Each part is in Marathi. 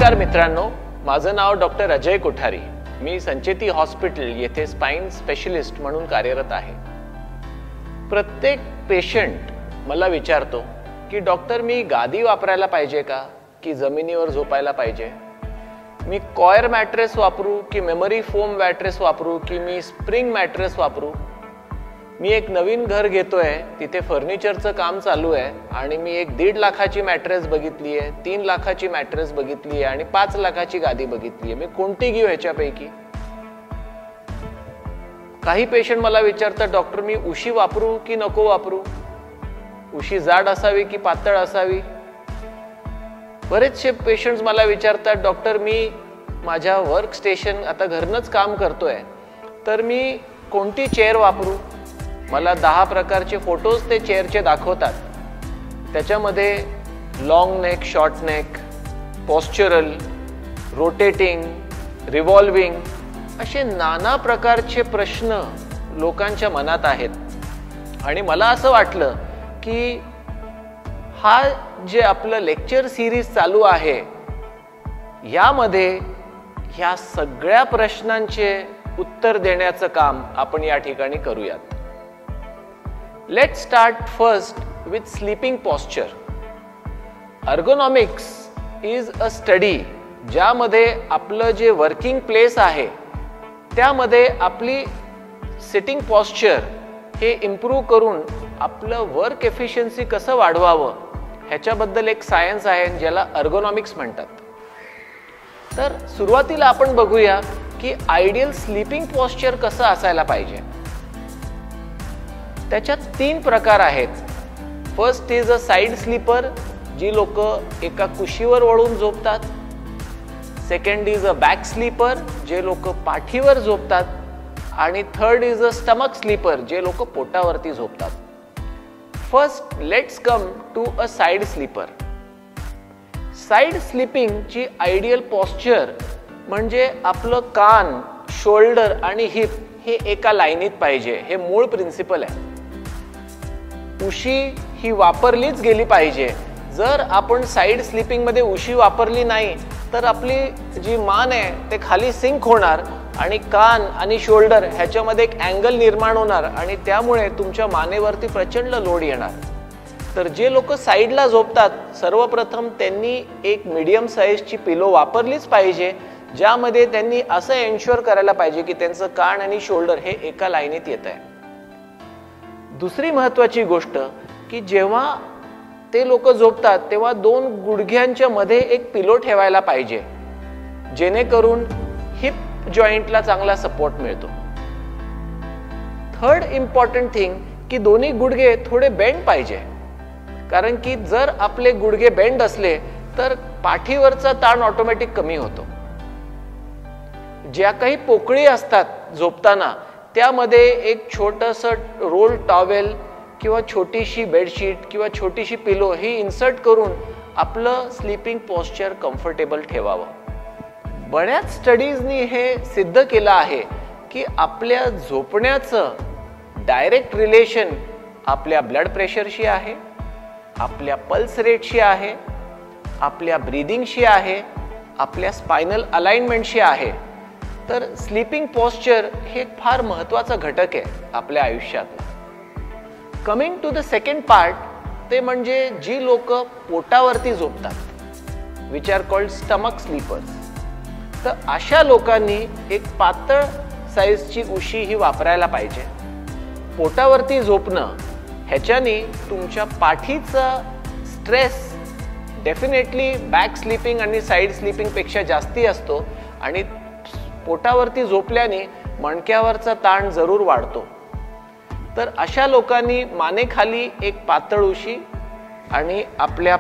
नमस्कार मित्रांनो, माझं नाव डॉक्टर अजय कोठारी. मी संचेती हॉस्पिटल येथे स्पाइन स्पेशलिस्ट म्हणून कार्यरत आहे. प्रत्येक पेशंट मला विचारतो की डॉक्टर मी गादी वापरायला पाहिजे का की जमिनीवर झोपायला पाहिजे, मी कॉयर मॅट्रेस वापरू की मेमरी फोम मॅट्रेस वापरू की मी स्प्रिंग मॅट्रेस वापरू, मी एक नवीन घर घेतोय, तिथे फर्निचरचं काम चालू आहे आणि मी एक 1.5 लाखाची मॅट्रेस बघितली आहे, 3 लाखाची मॅट्रेस बघितली आहे आणि 5 लाखाची गादी बघितली आहे, मी कोणती घेऊ ह्याच्यापैकी. काही पेशंट मला विचारतात डॉक्टर मी उशी वापरू की नको वापरू, उशी जाड असावी की पातळ असावी. बरेचसे पेशंट्स मला विचारतात डॉक्टर मी माझ्या वर्क स्टेशन आता घरनंच काम करतोय तर मी कोणती चेअर वापरू. मला 10 प्रकारचे फोटोज ते चेअरचे दाखवतात. त्याच्यामध्ये long neck, short neck, postural, rotating, revolving असे नाना प्रकारचे प्रश्न लोकांच्या मनात आहेत. आणि मला असं वाटलं की हा जे आपलं लेक्चर सिरीज चालू आहे यामध्ये ह्या सगळ्या प्रश्नांचे उत्तर देण्याचं काम आपण या ठिकाणी करूयात. Let's start first with sleeping posture. Ergonomics is a study ज्यामध्ये आपलं जे वर्किंग प्लेस आहे त्यामध्ये आपली सिटिंग पॉस्चर हे इम्प्रूव्ह करून आपलं वर्क एफिशियन्सी कसं वाढवावं ह्याच्याबद्दल एक सायन्स आहे ज्याला अर्गोनॉमिक्स म्हणतात. तर सुरुवातीला आपण बघूया की आयडियल स्लीपिंग पॉस्चर कसं असायला पाहिजे. त्याच्यात 3 प्रकार आहेत. First is a side sleeper, जी लोक एका कुशीवर वळून झोपतात. Second is a back sleeper, जे लोक पाठीवर झोपतात. आणि third is a stomach sleeper, जे लोक पोटावरती झोपतात. First let's come to a side sleeper. Side स्लीपिंगची आयडियल पॉस्चर म्हणजे आपलं कान, शोल्डर आणि हिप हे एका लाईनीत पाहिजे. हे मूळ प्रिन्सिपल आहे. उशी ही वापरलीच गेली पाहिजे. जर आपण साइड स्लीपिंग मध्ये उशी वापरली नाही तर आपली जी मान आहे ते खाली सिंक होणार आणि कान आणि शोल्डर ह्याच्यामध्ये एक अँगल निर्माण होणार आणि त्यामुळे तुमच्या मानेवरती प्रचंड लोड येणार. तर जे लोक साईडला झोपतात सर्वप्रथम त्यांनी एक मीडियम साईजची पिलो वापरलीच पाहिजे, ज्यामध्ये त्यांनी असं एन्श्योर करायला पाहिजे की त्यांचं कान आणि शोल्डर हे एका लाईनीत येत आहे. दुसरी महत्वाची गोष्ट की जेव्हा ते लोक झोपतात तेव्हा 2 गुडघ्यांच्या मध्ये एक पिलो ठेवायला पाहिजे, जेणेकरून हिप जॉईंटला चांगला सपोर्ट मिळतो. थर्ड इम्पॉर्टंट थिंग की दोन्ही गुडघे थोडे बेंड पाहिजे, कारण की जर आपले गुडघे बेंड असले तर पाठीवरचा ताण ऑटोमॅटिक कमी होतो. ज्या काही पोकळी असतात झोपताना त्यामध्ये एक छोटंसं रोल टॉवेल किंवा छोटीशी बेडशीट किंवा छोटीशी पिलो ही इन्सर्ट करून आपलं स्लीपिंग पॉस्चर कम्फर्टेबल ठेवावं. बऱ्याच स्टडीजनी हे सिद्ध केलं आहे की आपल्या झोपण्याचं डायरेक्ट रिलेशन आपल्या ब्लड प्रेशरशी आहे, आपल्या पल्स रेटशी आहे, आपल्या ब्रीदिंगशी आहे, आपल्या स्पायनल अलाइनमेंटशी आहे. तर स्लीपिंग पॉस्चर हे एक फार महत्त्वाचा घटक आहे आपल्या आयुष्यात. Coming to the second part, ते म्हणजे जी लोक पोटावरती झोपतात, which are called stomach sleepers. तर अशा लोकांनी एक पातळ साईजची उशी ही वापरायला पाहिजे. पोटावरती झोपणं ह्याच्याने तुमच्या पाठीचा स्ट्रेस डेफिनेटली बॅक स्लीपिंग आणि साईड स्लीपिंग पेक्षा जास्ती असतो आणि पोटावरती झोपल्याने मणक्यावरचा ताण जरूर वाढतो. तर अशा लोकांनी मानेखाली एक पातळ उशी आणि आपल्या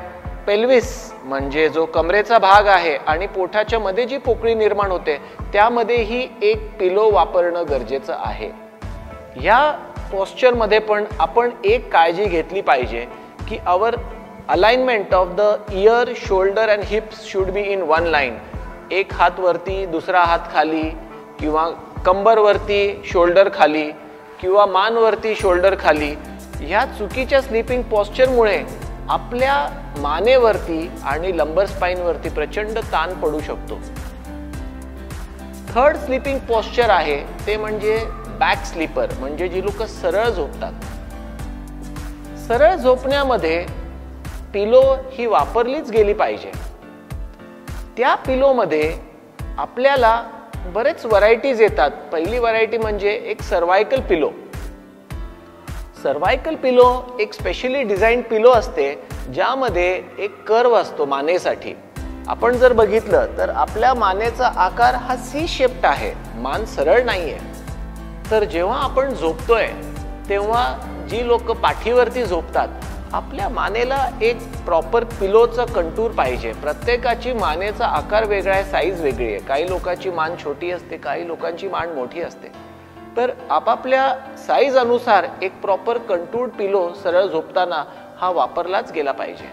पेल्विस म्हणजे जो कमरेचा भाग आहे आणि पोटाच्या मध्ये जी पोकळी निर्माण होते त्यामध्येही एक पिलो वापरणं गरजेचं आहे. या पॉस्चरमध्ये पण आपण एक काळजी घेतली पाहिजे की our alignment of the ear, shoulder and hips should be in one line. एक हात वरती, दुसरा हात खाली, किंवा कंबर वरती, शोल्डर खाली, किंवा मान वरती, शोल्डर खाली. ह्या चुकीच्या स्लीपिंग पॉस्चरमुळे आपल्या मानेवरती आणि लंबर स्पाइन वरती प्रचंड ताण पडू शकतो. थर्ड स्लीपिंग पोस्चर आहे ते म्हणजे बॅक स्लीपर, म्हणजे जी लोक सरळ झोपतात. सरळ झोपण्यामध्ये पिलो ही वापरलीच गेली पाहिजे. त्या पिलोमध्ये आपल्याला बरेच व्हरायटीज येतात. पहिली व्हरायटी म्हणजे एक सर्वायकल पिलो. सर्वायकल पिलो एक स्पेशली डिझाईन पिलो असते ज्यामध्ये एक कर्व असतो मानेसाठी. आपण जर बघितलं तर आपल्या मानेचा आकार हा सी शेप्ड आहे, मान सरळ नाहीये. तर जेव्हा आपण झोपतोय तेव्हा जी लोक पाठीवरती झोपतात आपल्या मानेला एक प्रॉपर पिलोचा कंटूर पाहिजे. प्रत्येकाची मानेचा आकार वेगळा आहे, साईज वेगळी आहे. काही लोकांची मान छोटी असते, काही लोकांची मान मोठी असते. तर आपापल्या साईज अनुसार एक प्रॉपर कंटूर्ड पिलो सरळ झोपताना हा वापरलाच गेला पाहिजे.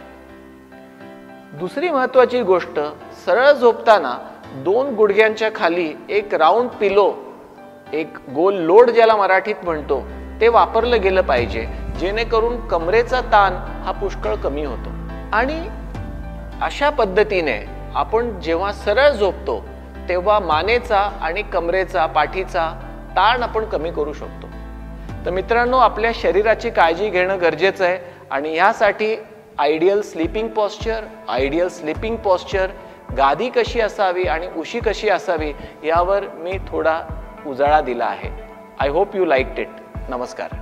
दुसरी महत्वाची गोष्ट, सरळ झोपताना 2 गुडघ्यांच्या खाली एक राऊंड पिलो, एक गोल लोड ज्याला मराठीत म्हणतो, ते वापरलं गेलं पाहिजे, जेणेकरून कमरेचा ताण हा पुष्कळ कमी होतो. आणि अशा पद्धतीने आपण जेव्हा सरळ झोपतो तेव्हा मानेचा आणि कमरेचा, पाठीचा ताण आपण कमी करू शकतो. तर मित्रांनो, आपल्या शरीराची काळजी घेणं गरजेचं आहे आणि यासाठी आयडियल स्लीपिंग पोस्चर, गादी कशी असावी आणि उशी कशी असावी यावर मी थोडा उजाळा दिला आहे. I hope you liked it. नमस्कार.